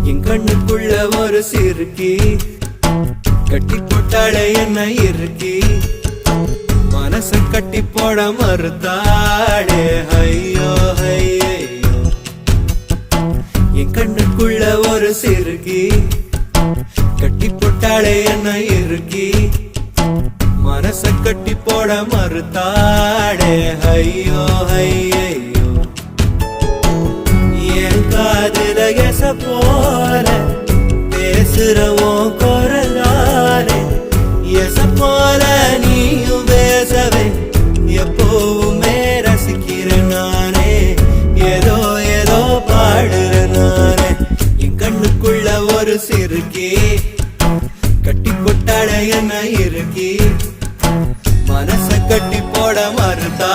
என் கண்ணுக்குள்ள ஒரு சிறுக்கி கட்டி போட்டாளே என்ன இருக்கி மனச கட்டி போட மறுத்தாளே ஐயோ ஐயோ என் கண்ணுக்குள்ள ஒரு சிறுக்கி கட்டி போட்டாளே என்ன இருக்கி மனச கட்டி போட மறுத்தாளே ஐயோ ஐயோ என் காதுல எச போல பேசுறவோ குரலாலே எச போல நீயும் பேசவே எப்பவுமே ரசிக்கிற நானே ஏதோ ஏதோ பாடுற நானே என் கண்ணுக்குள்ள ஒரு சிறுக்கி கட்டி கொட்டாட என்ன இருக்கி மனச கட்டி போட மறுத்தா